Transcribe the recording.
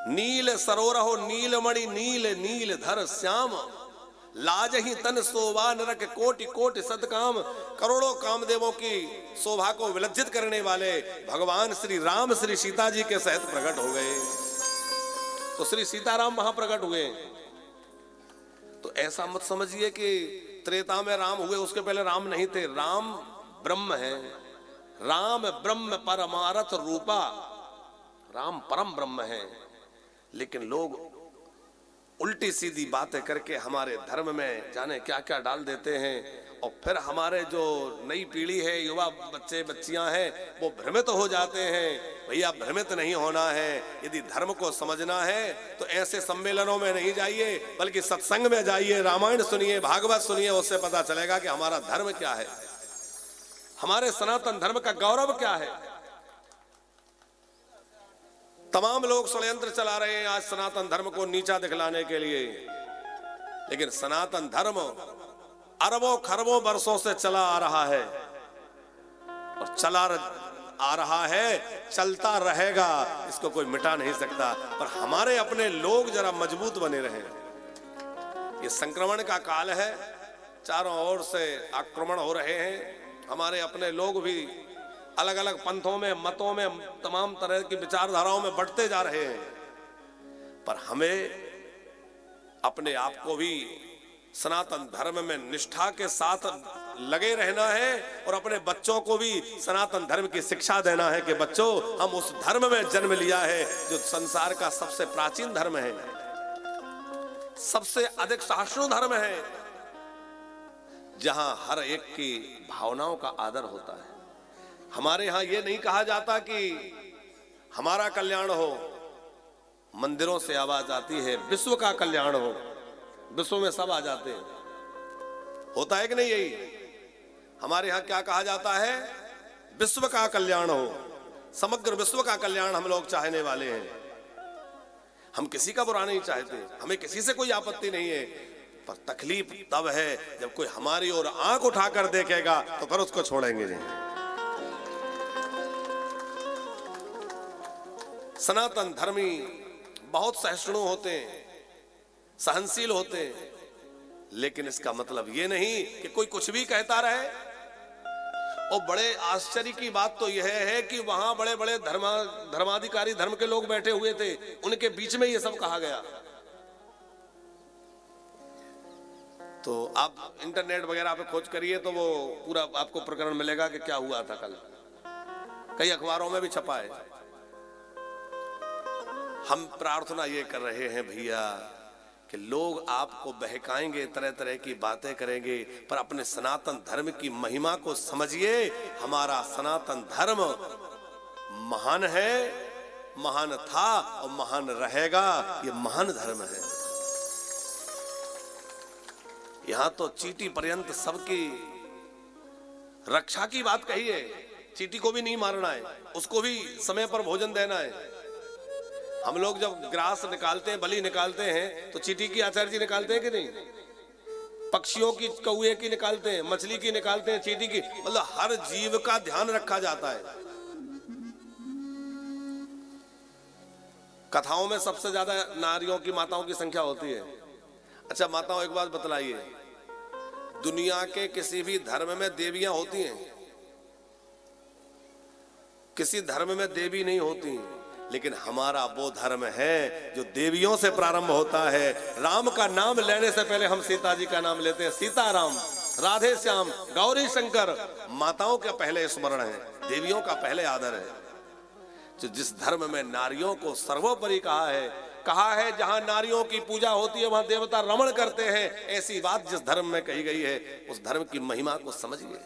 नील सरोरहो नीलमणि नील नील धर श्याम, लाज ही तन शोभा नरक कोटि कोटि सदकाम। करोड़ों कामदेवों की शोभा को विलज्जित करने वाले भगवान श्री राम श्री सीता जी के सहित प्रकट हो गए। तो श्री सीताराम वहां प्रकट हुए। तो ऐसा मत समझिए कि त्रेता में राम हुए, उसके पहले राम नहीं थे। राम ब्रह्म है, राम ब्रह्म परमारथ रूपा, राम परम ब्रह्म है। लेकिन लोग उल्टी सीधी बातें करके हमारे धर्म में जाने क्या क्या डाल देते हैं, और फिर हमारे जो नई पीढ़ी है, युवा बच्चे बच्चियां हैं, वो भ्रमित हो जाते हैं। भैया भ्रमित नहीं होना है। यदि धर्म को समझना है तो ऐसे सम्मेलनों में नहीं जाइए, बल्कि सत्संग में जाइए, रामायण सुनिए, भागवत सुनिए, उससे पता चलेगा कि हमारा धर्म क्या है, हमारे सनातन धर्म का गौरव क्या है। तमाम लोग षड्यंत्र चला रहे हैं आज सनातन धर्म को नीचा दिखलाने के लिए, लेकिन सनातन धर्म अरबों खरबों वर्षों से चला आ रहा है, और चला आ रहा है, चलता रहेगा, इसको कोई मिटा नहीं सकता। पर हमारे अपने लोग जरा मजबूत बने रहे। ये संक्रमण का काल है, चारों ओर से आक्रमण हो रहे हैं। हमारे अपने लोग भी अलग अलग पंथों में, मतों में, तमाम तरह की विचारधाराओं में बढ़ते जा रहे हैं। पर हमें अपने आप को भी सनातन धर्म में निष्ठा के साथ लगे रहना है, और अपने बच्चों को भी सनातन धर्म की शिक्षा देना है कि बच्चों, हम उस धर्म में जन्म लिया है जो संसार का सबसे प्राचीन धर्म है, सबसे अधिक सहिष्णु धर्म है, जहां हर एक की भावनाओं का आदर होता है। हमारे यहां यह नहीं कहा जाता कि हमारा कल्याण हो, मंदिरों से आवाज आती है विश्व का कल्याण हो, विश्व में सब आ जाते हैं। होता है कि नहीं? यही हमारे यहां क्या कहा जाता है? विश्व का कल्याण हो, समग्र विश्व का कल्याण हम लोग चाहने वाले हैं। हम किसी का बुरा नहीं चाहते, हमें किसी से कोई आपत्ति नहीं है, पर तकलीफ तब है जब कोई हमारी ओर आंख उठाकर देखेगा तो फिर उसको छोड़ेंगे नहीं। सनातन धर्मी बहुत सहिष्णु होते हैं, सहनशील होते हैं, लेकिन इसका मतलब ये नहीं कि कोई कुछ भी कहता रहे। और बड़े आश्चर्य की बात तो यह है कि वहां बड़े बड़े धर्माधिकारी धर्म के लोग बैठे हुए थे, उनके बीच में ये सब कहा गया। तो आप इंटरनेट वगैरह पे खोज करिए तो वो पूरा आपको प्रकरण मिलेगा कि क्या हुआ था कल। कई अखबारों में भी छपा है। हम प्रार्थना ये कर रहे हैं भैया कि लोग आपको बहकाएंगे, तरह तरह की बातें करेंगे, पर अपने सनातन धर्म की महिमा को समझिए। हमारा सनातन धर्म महान है, महान था और महान रहेगा। ये महान धर्म है। यहां तो चींटी पर्यंत सबकी रक्षा की बात कही है। चींटी को भी नहीं मारना है, उसको भी समय पर भोजन देना है। हम लोग जब ग्रास निकालते हैं, बलि निकालते हैं, तो चींटी की आचार्य जी निकालते हैं कि नहीं? पक्षियों की, कौए की निकालते हैं, मछली की निकालते हैं, चींटी की, मतलब हर जीव का ध्यान रखा जाता है। कथाओं में सबसे ज्यादा नारियों की, माताओं की संख्या होती है। अच्छा माताओं, एक बात बतलाइए, दुनिया के किसी भी धर्म में देवियां होती हैं? किसी धर्म में देवी नहीं होती, लेकिन हमारा वो धर्म है जो देवियों से प्रारंभ होता है। राम का नाम लेने से पहले हम सीता जी का नाम लेते हैं। सीताराम, राधे श्याम, गौरी शंकर, माताओं का पहले स्मरण है, देवियों का पहले आदर है। जो जिस धर्म में नारियों को सर्वोपरि कहा है, जहां नारियों की पूजा होती है वहां देवता रमण करते हैं, ऐसी बात जिस धर्म में कही गई है, उस धर्म की महिमा को समझिए।